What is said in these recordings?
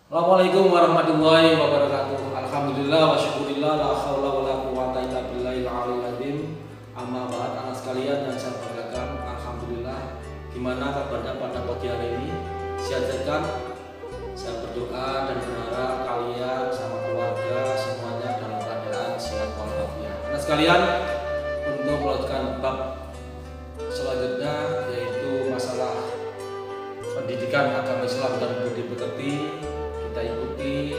Assalamualaikum warahmatullahi wabarakatuh. Alhamdulillah wa syukurillah la haula wala quwata illa billahil aliyil azim. Amma ba'd, anak sekalian yang saya banggakan, alhamdulillah. Gimana kabarnya pada pagi hari ini? Sehat kan? Saya berdoa dan berharap kalian sama keluarga semuanya dalam keadaan sehat walafiat. Anak sekalian, untuk melanjutkan bab selanjutnya yaitu masalah pendidikan agama Islam dan budi pekerti, kita ikuti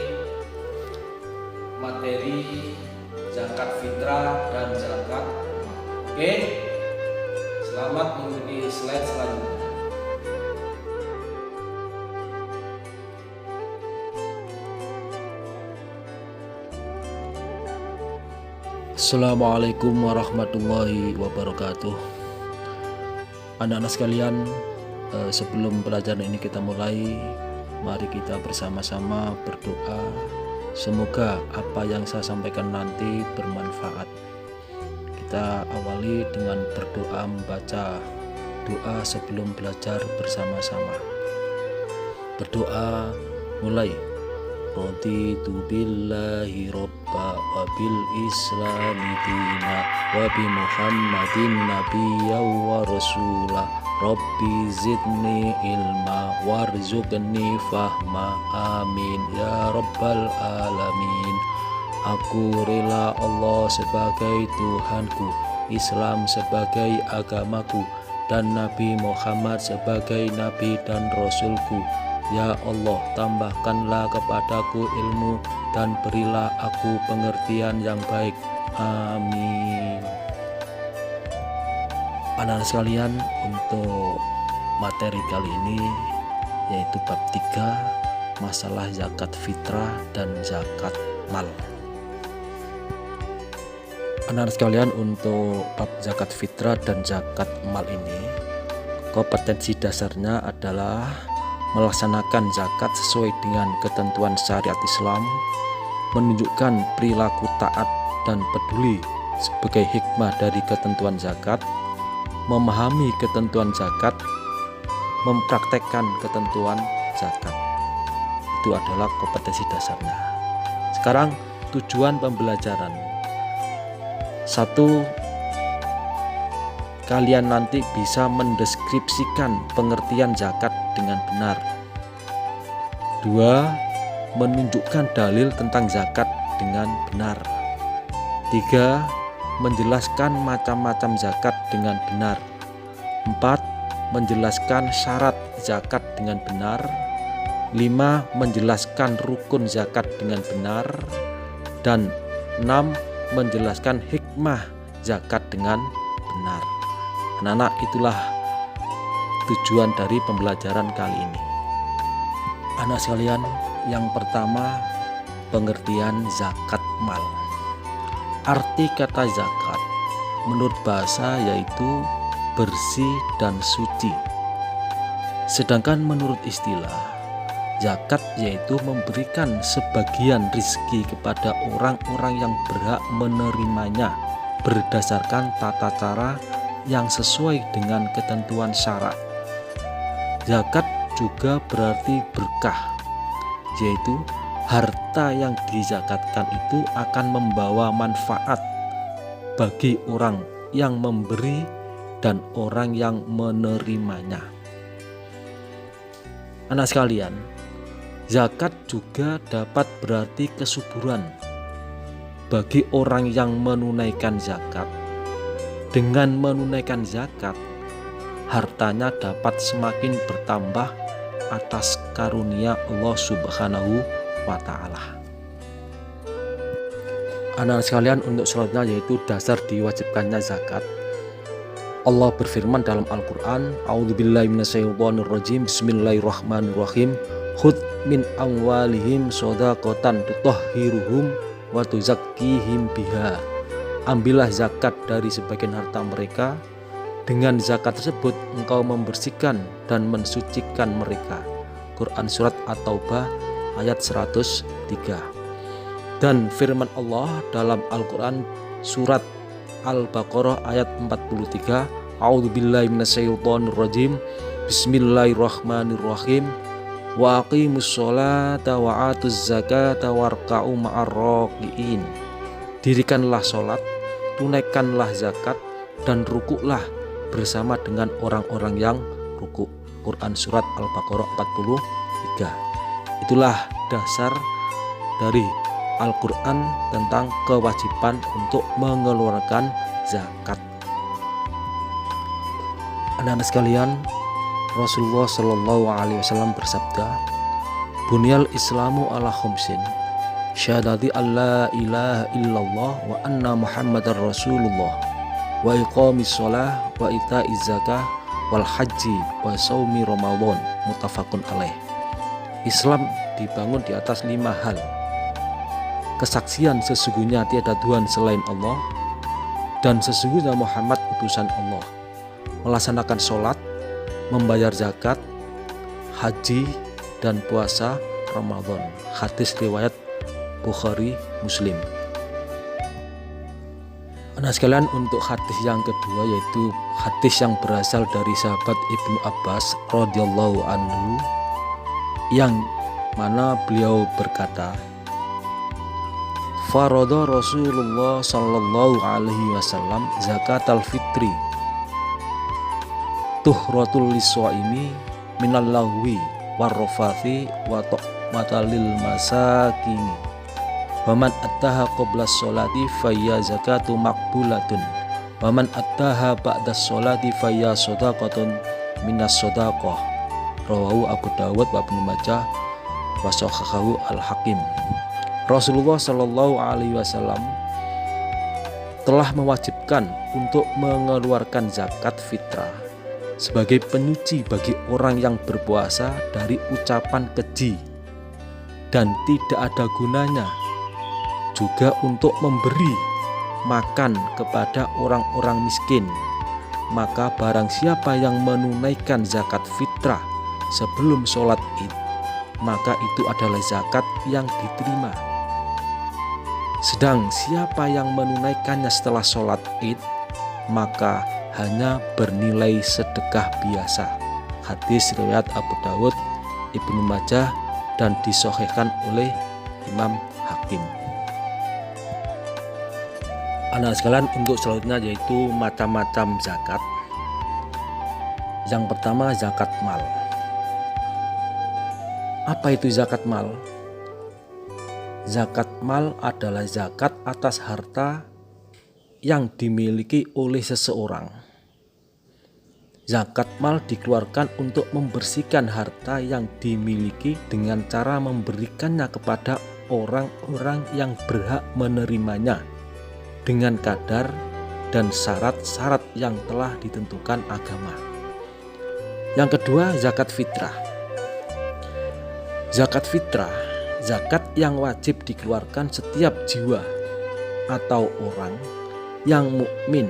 materi zakat fitrah dan zakat mal. Oke, selamat mengikuti slide selanjutnya. Assalamualaikum warahmatullahi wabarakatuh. Anak-anak sekalian, sebelum pelajaran ini kita mulai, mari kita bersama-sama berdoa. Semoga apa yang saya sampaikan nanti bermanfaat. Kita awali dengan berdoa, membaca doa sebelum belajar bersama-sama. Berdoa mulai. Raditu billahi robba wa bil islami dina wa bi muhammadin nabiyya wa rasulah. Rabbi zidni ilma warzuqni fahma, amin ya rabbal alamin. Aku rela Allah sebagai Tuhanku, Islam sebagai agamaku, dan Nabi Muhammad sebagai Nabi dan Rasulku. Ya Allah, tambahkanlah kepadaku ilmu dan berilah aku pengertian yang baik. Amin. Anak-anak sekalian, untuk materi kali ini yaitu bab 3, masalah zakat fitrah dan zakat mal. Anak-anak sekalian, untuk bab zakat fitrah dan zakat mal ini, kompetensi dasarnya adalah melaksanakan zakat sesuai dengan ketentuan syariat Islam, menunjukkan perilaku taat dan peduli sebagai hikmah dari ketentuan zakat, memahami ketentuan zakat, mempraktekkan ketentuan zakat. Itu adalah kompetensi dasarnya. Sekarang tujuan pembelajaran. 1. Kalian nanti bisa mendeskripsikan pengertian zakat dengan benar. 2. Menunjukkan dalil tentang zakat dengan benar. 3. Menjelaskan macam-macam zakat dengan benar. 4. Menjelaskan syarat zakat dengan benar. 5. Menjelaskan rukun zakat dengan benar. Dan 6. Menjelaskan hikmah zakat dengan benar. Anak-anak, itulah tujuan dari pembelajaran kali ini. Anak sekalian, yang pertama, pengertian zakat mal. Arti kata zakat menurut bahasa yaitu bersih dan suci. Sedangkan menurut istilah, zakat yaitu memberikan sebagian rizki kepada orang-orang yang berhak menerimanya berdasarkan tata cara yang sesuai dengan ketentuan syarak. Zakat juga berarti berkah, yaitu harta yang dizakatkan itu akan membawa manfaat bagi orang yang memberi dan orang yang menerimanya. Anak sekalian, zakat juga dapat berarti kesuburan bagi orang yang menunaikan zakat. Dengan menunaikan zakat, hartanya dapat semakin bertambah atas karunia Allah Subhanahu wa Ta'ala. Anak sekalian, untuk selanjutnya yaitu dasar diwajibkannya zakat. Allah berfirman dalam Al-Quran, A'udzubillahi minasyaitonirrajim, Bismillahirrahmanirrahim. Khudh min amwalihim shadaqatan tutahhiruhum wa tuzakkihim biha. Ambillah zakat dari sebagian harta mereka. Dengan zakat tersebut engkau membersihkan dan mensucikan mereka. Quran Surat At-Taubah ayat 103. Dan firman Allah dalam Al-Quran Surat Al-Baqarah ayat 43, A'udzubillahi minasyaitonirrajim, Bismillahirrahmanirrahim. wa aqimus sholata wa atuz zakata warka'u ma'ar raki'in. Dirikanlah sholat, tunaikanlah zakat, dan rukuklah bersama dengan orang-orang yang rukuk. Quran Surat Al-Baqarah 43. Itulah dasar dari Al-Quran tentang kewajiban untuk mengeluarkan zakat. Anak-anak sekalian, Rasulullah Shallallahu Alaihi Wasallam bersabda, "Bunyal Islamu ala khumsin, syahadati alla ilaha illallah wa anna Muhammadar Rasulullah, wa iqamis shalah wa ita'iz zakah wal haji wa saumi Ramadan." Muttafaqun alaih. Islam dibangun di atas 5 hal. Kesaksian sesungguhnya tiada Tuhan selain Allah, dan sesungguhnya Muhammad utusan Allah. Melaksanakan sholat, membayar zakat, haji, dan puasa Ramadan. Hadis riwayat Bukhari Muslim. Nah sekalian, untuk hadis yang kedua yaitu hadis yang berasal dari sahabat Ibnu Abbas radhiyallahu anhu, yang mana beliau berkata, "Faradha Rasulullah sallallahu alaihi wasallam zakatal fitri tuhratul liswaimi minal lahwi warrafathi wa ta'matalil masakini wa man attaha qabla sholati fayya zakatu maqbulatun wa man attaha ba'da sholati fayya shadaqatun minas shadaqah." Rawahu Abu Dawud wa Ibnu Majah wa sahahahu Al-Hakim. Rasulullah Shallallahu Alaihi Wasallam telah mewajibkan untuk mengeluarkan zakat fitrah sebagai penyuci bagi orang yang berpuasa dari ucapan keji, dan tidak ada gunanya juga untuk memberi makan kepada orang-orang miskin. Maka barang siapa yang menunaikan zakat fitrah sebelum sholat id, maka itu adalah zakat yang diterima. Sedang siapa yang menunaikannya setelah sholat id, maka hanya bernilai sedekah biasa. Hadis riwayat Abu Dawud, Ibnu Majah, dan disahihkan oleh Imam Hakim. Anak sekalian, untuk selanjutnya yaitu macam-macam zakat. Yang pertama, zakat mal. Apa itu zakat mal? Zakat mal adalah zakat atas harta yang dimiliki oleh seseorang. Zakat mal dikeluarkan untuk membersihkan harta yang dimiliki dengan cara memberikannya kepada orang-orang yang berhak menerimanya dengan kadar dan syarat-syarat yang telah ditentukan agama. Yang kedua, zakat fitrah. Zakat fitrah, zakat yang wajib dikeluarkan setiap jiwa atau orang yang mukmin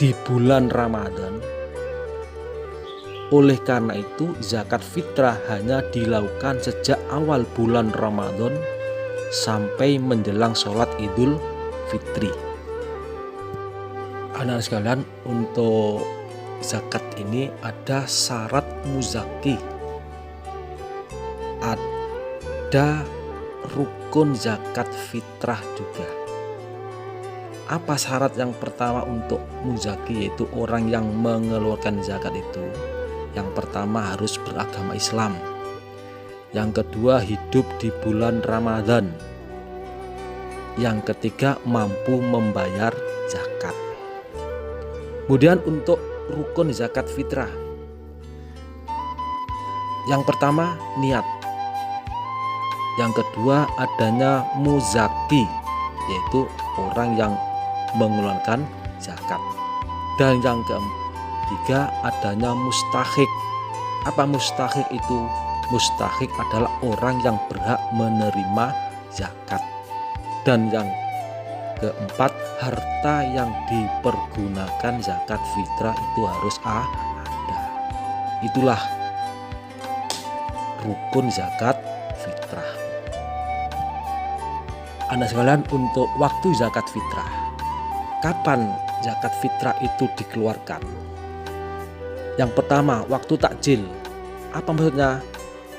di bulan Ramadan. Oleh karena itu, zakat fitrah hanya dilakukan sejak awal bulan Ramadan sampai menjelang sholat Idul Fitri. Anak sekalian, untuk zakat ini ada syarat muzaki, ada rukun zakat fitrah juga. Apa syarat yang pertama untuk muzaki, yaitu orang yang mengeluarkan zakat itu? Yang pertama, harus beragama Islam. Yang kedua, hidup di bulan Ramadan. Yang ketiga, mampu membayar zakat. Kemudian untuk rukun zakat fitrah, yang pertama, niat. Yang kedua, adanya muzaki, yaitu orang yang mengeluarkan zakat. Dan yang ketiga, adanya mustahik. Apa mustahik itu? Mustahik adalah orang yang berhak menerima zakat. Dan yang keempat, harta yang dipergunakan zakat fitrah itu harus ada. Itulah rukun zakat fitrah. Anak sekalian, untuk waktu zakat fitrah, kapan zakat fitrah itu dikeluarkan? Yang pertama, waktu takjil. Apa maksudnya?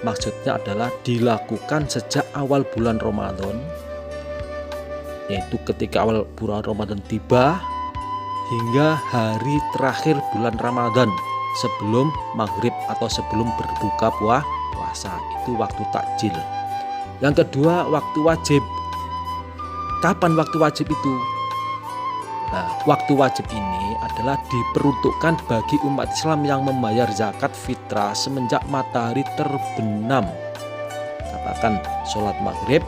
maksudnya adalah dilakukan sejak awal bulan Ramadan, yaitu ketika awal bulan Ramadan tiba hingga hari terakhir bulan Ramadan sebelum maghrib atau sebelum berbuka puasa. Itu waktu takjil. Yang kedua, waktu wajib. Kapan waktu wajib itu? Nah, waktu wajib ini adalah diperuntukkan bagi umat Islam yang membayar zakat fitrah semenjak matahari terbenam, katakan sholat maghrib,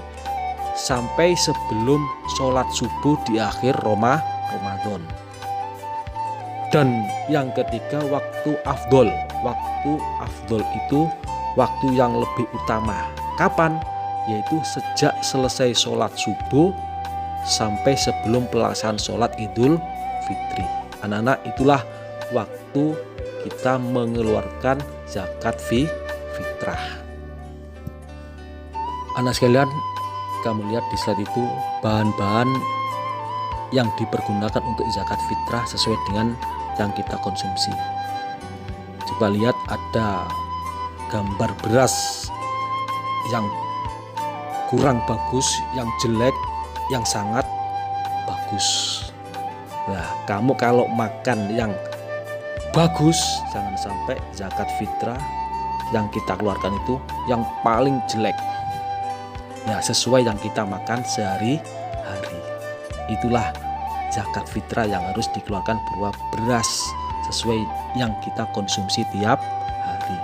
sampai sebelum sholat subuh di akhir Ramadan. Dan yang ketiga, waktu afdol. Waktu afdol itu waktu yang lebih utama. Kapan? Yaitu sejak selesai sholat subuh sampai sebelum pelaksanaan sholat Idul Fitri. Anak-anak, itulah waktu kita mengeluarkan zakat fitrah. Anak sekalian, kamu lihat di slide itu bahan-bahan yang dipergunakan untuk zakat fitrah sesuai dengan yang kita konsumsi. Coba lihat, ada gambar beras yang kurang bagus, yang jelek, yang sangat bagus. Nah, kamu kalau makan yang bagus, jangan sampai zakat fitrah yang kita keluarkan itu yang paling jelek. Ya, sesuai yang kita makan sehari-hari. Itulah zakat fitrah yang harus dikeluarkan berupa beras sesuai yang kita konsumsi tiap hari.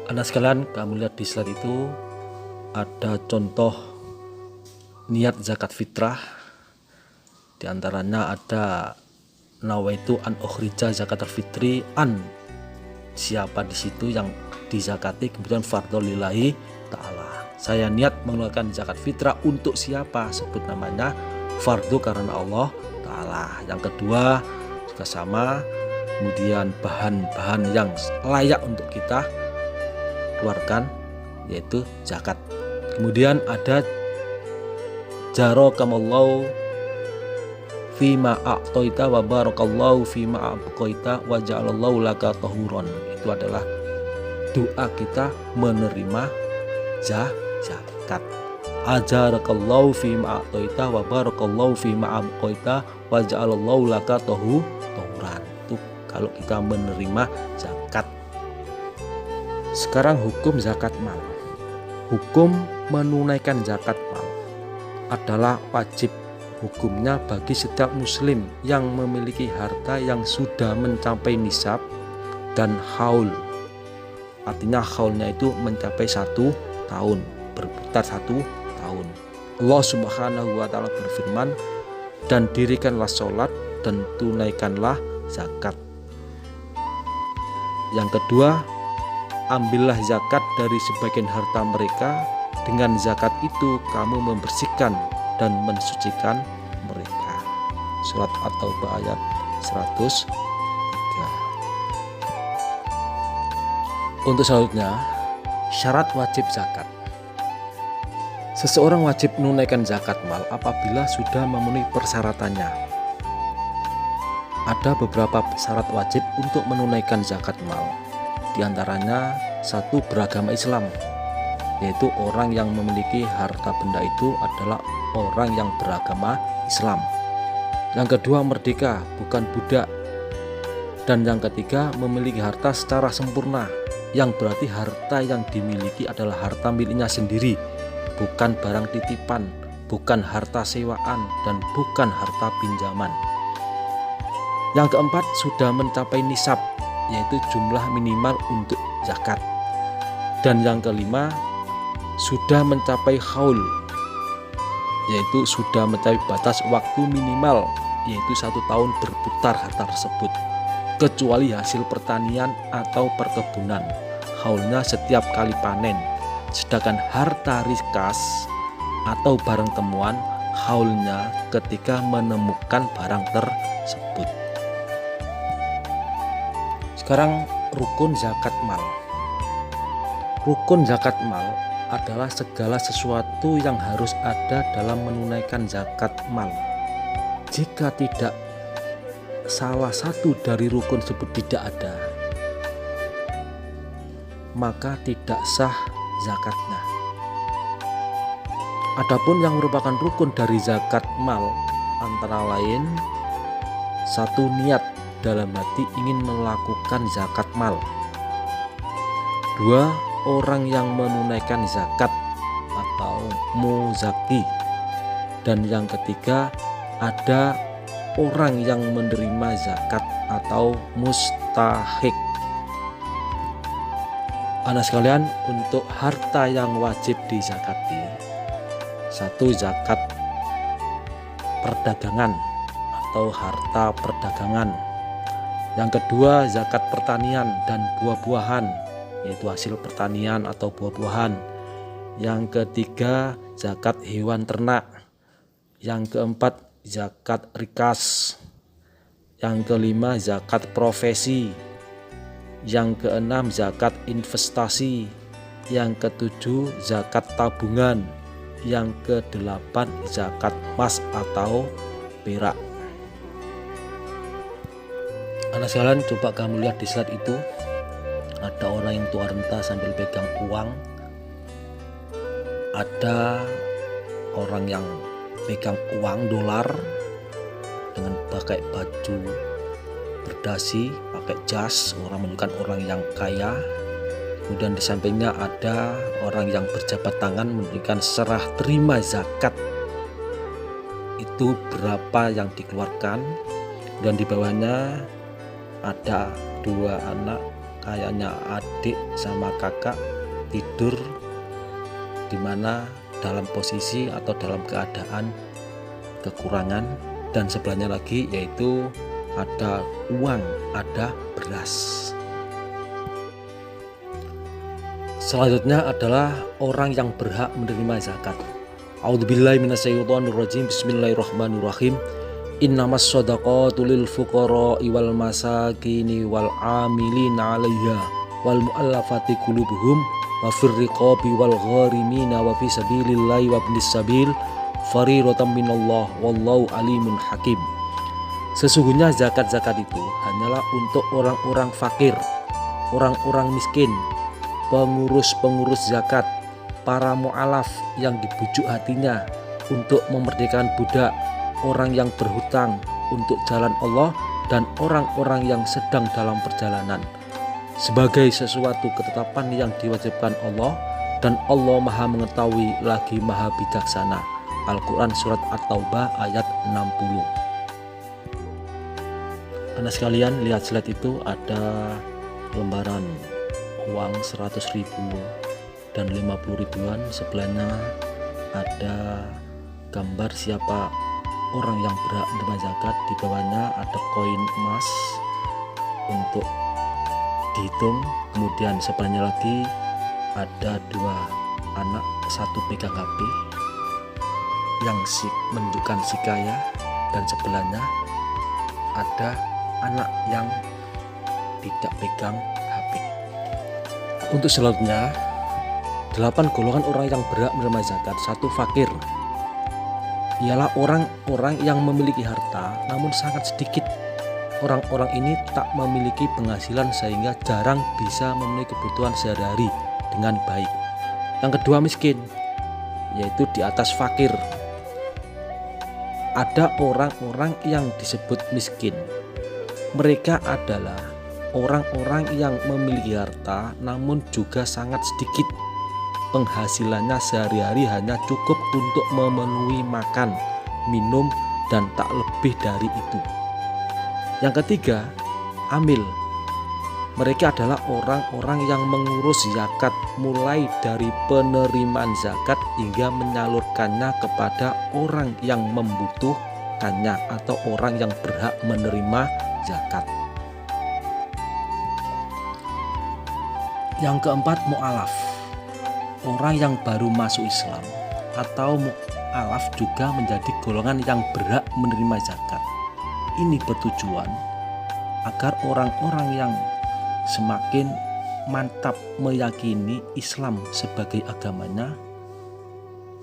Anak sekalian, kamu lihat di slide itu ada contoh niat zakat fitrah. Di antaranya ada nawaitu an ukhrija zakatul fitri an, siapa di situ yang dizakati, kemudian fardhu lillahi ta'ala. Saya niat mengeluarkan zakat fitrah untuk siapa? Sebut namanya fardu karena Allah ta'ala. Yang kedua juga sama, kemudian bahan-bahan yang layak untuk kita keluarkan yaitu zakat. Kemudian ada jarokamallahu fima a'toita wa barakallahu fima abqaita wa ja'alallahu laka tahuron. Itu adalah doa kita menerima zakat. Ajarakallahu fima a'toita wa barakallahu fima abqaita wa ja'alallahu laka tahuran. Itu kalau kita menerima zakat. Sekarang hukum zakat mal. Hukum menunaikan zakat mal adalah wajib hukumnya bagi setiap muslim yang memiliki harta yang sudah mencapai nisab dan haul. Artinya haulnya itu mencapai 1 tahun, berputar 1 tahun. Allah Subhanahu wa ta'ala berfirman, dan dirikanlah sholat dan tunaikanlah zakat. Yang kedua, ambillah zakat dari sebagian harta mereka. Dengan zakat itu kamu membersihkan dan mensucikan mereka. Surat At-Taubah ayat 103. Untuk selanjutnya, syarat wajib zakat. Seseorang wajib menunaikan zakat mal apabila sudah memenuhi persyaratannya. Ada beberapa syarat wajib untuk menunaikan zakat mal. Di antaranya, 1, beragama Islam, yaitu orang yang memiliki harta benda itu adalah orang yang beragama Islam. Yang kedua, merdeka, bukan budak. Dan yang ketiga, memiliki harta secara sempurna, yang berarti harta yang dimiliki adalah harta miliknya sendiri, bukan barang titipan, bukan harta sewaan, dan bukan harta pinjaman. Yang keempat, sudah mencapai nisab, yaitu jumlah minimal untuk zakat. Dan yang kelima, sudah mencapai haul, yaitu sudah mencapai batas waktu minimal, yaitu 1 tahun berputar harta tersebut, kecuali hasil pertanian atau perkebunan, haulnya setiap kali panen. Sedangkan harta rikas atau barang temuan, haulnya ketika menemukan barang tersebut. Sekarang rukun zakat mal. Rukun zakat mal adalah segala sesuatu yang harus ada dalam menunaikan zakat mal. Jika tidak salah satu dari rukun tersebut tidak ada, maka tidak sah zakatnya. Adapun yang merupakan rukun dari zakat mal antara lain: satu, niat dalam hati ingin melakukan zakat mal. Dua, orang yang menunaikan zakat atau muzaki. Dan yang ketiga, ada orang yang menerima zakat atau mustahik. Anak sekalian, untuk harta yang wajib dizakati: satu, zakat perdagangan atau harta perdagangan. Yang kedua, zakat pertanian dan buah-buahan, yaitu hasil pertanian atau buah-buahan. Yang ketiga, zakat hewan ternak. Yang keempat, zakat rikas. Yang kelima, zakat profesi. Yang keenam, zakat investasi. Yang ketujuh, zakat tabungan. Yang kedelapan, zakat emas atau perak. Anak sekalian, coba kamu lihat di slide itu, ada orang yang tua renta sambil pegang uang, ada orang yang pegang uang dolar dengan pakai baju berdasi, pakai jas, orang menunjukkan orang yang kaya. Kemudian di sampingnya ada orang yang berjabat tangan menunjukkan serah terima zakat itu berapa yang dikeluarkan. Dan di bawahnya ada dua anak, kayaknya adik sama kakak, tidur dimana dalam posisi atau dalam keadaan kekurangan. Dan sebelahnya lagi yaitu ada uang, ada beras. Selanjutnya adalah orang yang berhak menerima zakat. A'udzubillahi minasyaitonirrajim. Bismillahirrahmanirrahim. Innamas shadaqatu lil fuqara'i wal masakini wal 'amilina 'alaiha wal mu'allafati qulubuhum wa fir riqabi wal gharimina wa fi sabilillahi wa ibnis sabil fariidatan minallah wallahu alimun hakim. Sesungguhnya zakat-zakat itu hanyalah untuk orang-orang fakir, orang-orang miskin, pengurus-pengurus zakat, para mu'alaf yang dibujuk hatinya untuk memerdekakan budak, orang yang berhutang untuk jalan Allah, dan orang-orang yang sedang dalam perjalanan, sebagai sesuatu ketetapan yang diwajibkan Allah, dan Allah Maha Mengetahui lagi Maha Bijaksana. Al-Quran Surat At-Taubah ayat 60. Anak sekalian, lihat slide itu, ada lembaran uang 100.000 dan 50 ribuan. Sebelahnya ada gambar siapa orang yang berhak menerima zakat. Di bawahnya ada koin emas untuk dihitung. Kemudian sebelahnya lagi ada dua anak, satu pegang HP yang menunjukkan si kaya, dan sebelahnya ada anak yang tidak pegang HP. Untuk selanjutnya, 8 golongan orang yang berhak menerima zakat. Satu, fakir, ialah orang-orang yang memiliki harta namun sangat sedikit. Orang-orang ini tak memiliki penghasilan sehingga jarang bisa memenuhi kebutuhan sehari-hari dengan baik. Yang kedua, miskin, yaitu di atas fakir. Ada orang-orang yang disebut miskin. Mereka adalah orang-orang yang memiliki harta namun juga sangat sedikit. Penghasilannya sehari-hari hanya cukup untuk memenuhi makan, minum, dan tak lebih dari itu. Yang ketiga, amil. Mereka adalah orang-orang yang mengurus zakat, mulai dari penerimaan zakat hingga menyalurkannya kepada orang yang membutuhkannya atau orang yang berhak menerima zakat. Yang keempat, mu'alaf. Orang yang baru masuk Islam atau mu'alaf juga menjadi golongan yang berhak menerima zakat. Ini bertujuan agar orang-orang yang semakin mantap meyakini Islam sebagai agamanya,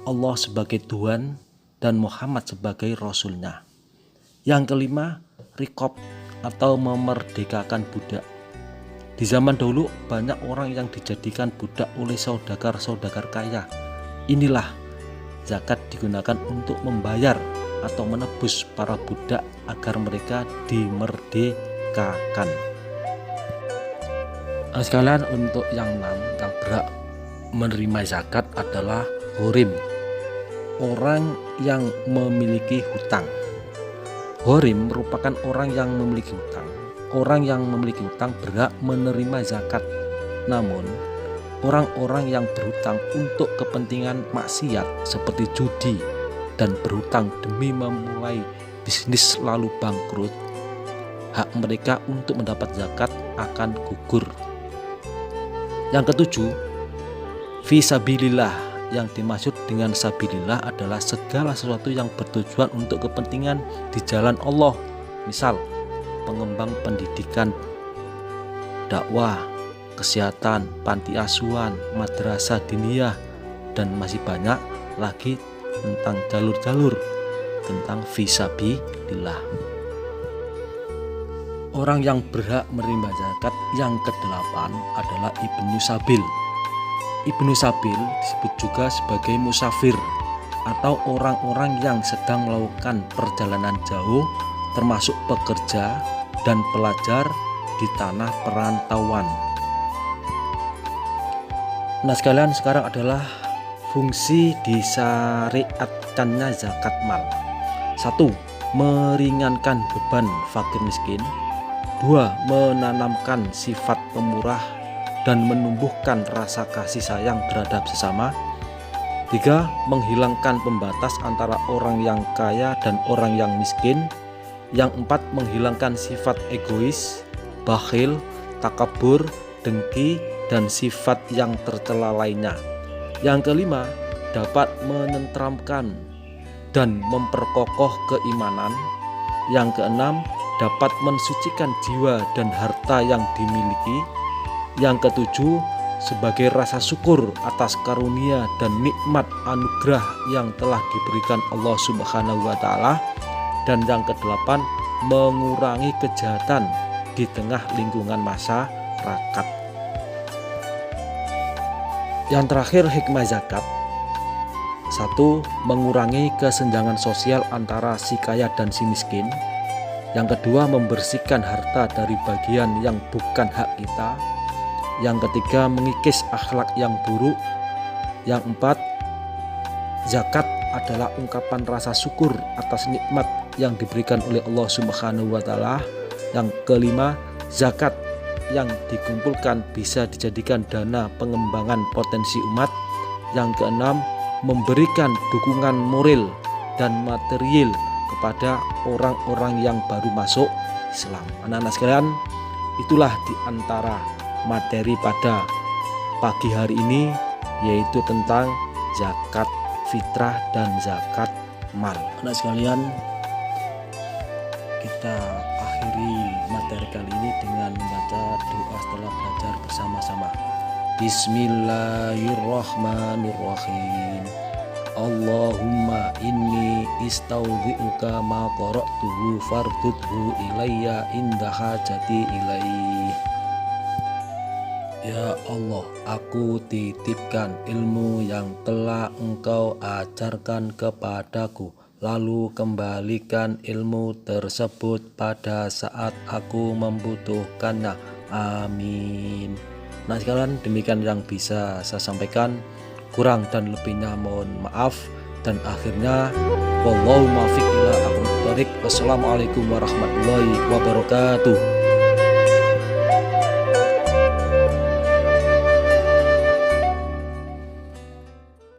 Allah sebagai Tuhan, dan Muhammad sebagai Rasulnya. Yang kelima, riqab atau memerdekakan budak. Di zaman dahulu banyak orang yang dijadikan budak oleh saudagar-saudagar kaya. Inilah zakat digunakan untuk membayar atau menebus para budak agar mereka dimerdekakan. Nah, sekalian, untuk yang 6 yang berhak menerima zakat adalah ghorim, orang yang memiliki hutang. Ghorim merupakan orang yang memiliki hutang. Orang yang memiliki hutang berhak menerima zakat. Namun, orang-orang yang berhutang untuk kepentingan maksiat seperti judi dan berhutang demi memulai bisnis lalu bangkrut, hak mereka untuk mendapat zakat akan gugur. Yang ketujuh, fisabilillah. Yang dimaksud dengan sabilillah adalah segala sesuatu yang bertujuan untuk kepentingan di jalan Allah. Misal, pengembang pendidikan, dakwah, kesehatan, panti asuhan, madrasah diniyah, dan masih banyak lagi tentang jalur-jalur tentang fisabilillah. Orang yang berhak menerima zakat yang ke-8 adalah Ibnu Sabil. Ibnu Sabil disebut juga sebagai musafir atau orang-orang yang sedang melakukan perjalanan jauh, termasuk pekerja dan pelajar di tanah perantauan. Nah sekalian, sekarang adalah fungsi disyariatkannya zakat mal. 1. Meringankan beban fakir miskin. 2. Menanamkan sifat pemurah dan menumbuhkan rasa kasih sayang terhadap sesama. 3. Menghilangkan pembatas antara orang yang kaya dan orang yang miskin. Yang 4. Menghilangkan sifat egois, bakhil, takabur, dengki, dan sifat yang tercela lainnya. Yang kelima, dapat menenteramkan dan memperkokoh keimanan. Yang keenam, dapat mensucikan jiwa dan harta yang dimiliki. Yang ketujuh, sebagai rasa syukur atas karunia dan nikmat anugerah yang telah diberikan Allah Subhanahu wa Ta'ala. Dan yang kedelapan, mengurangi kejahatan di tengah lingkungan masyarakat. Yang terakhir, hikmah zakat. 1. Mengurangi kesenjangan sosial antara si kaya dan si miskin. Yang kedua, membersihkan harta dari bagian yang bukan hak kita. Yang ketiga, mengikis akhlak yang buruk. Yang empat, zakat adalah ungkapan rasa syukur atas nikmat yang diberikan oleh Allah Subhanahu wa Ta'ala. Yang kelima, zakat yang dikumpulkan bisa dijadikan dana pengembangan potensi umat. Yang keenam, memberikan dukungan moral dan material kepada orang-orang yang baru masuk Islam. Anak-anak sekalian, itulah di antara materi pada pagi hari ini, yaitu tentang zakat fitrah dan zakat mal. Anak sekalian, kita akhiri materi kali ini dengan membaca doa setelah belajar bersama-sama. Bismillahirrahmanirrahim. Allahumma inni istaudzi'uka ma qara'tuhu fardudhu ilayya inda hajati ilaih. Ya Allah, aku titipkan ilmu yang telah Engkau ajarkan kepadaku, lalu kembalikan ilmu tersebut pada saat aku membutuhkannya. Amin. Nah sekalian, demikian yang bisa saya sampaikan. Kurang dan lebihnya mohon maaf. Dan akhirnya, wallahu muwaffiq ila aqwamit thoriq. Wassalamualaikum warahmatullahi wabarakatuh.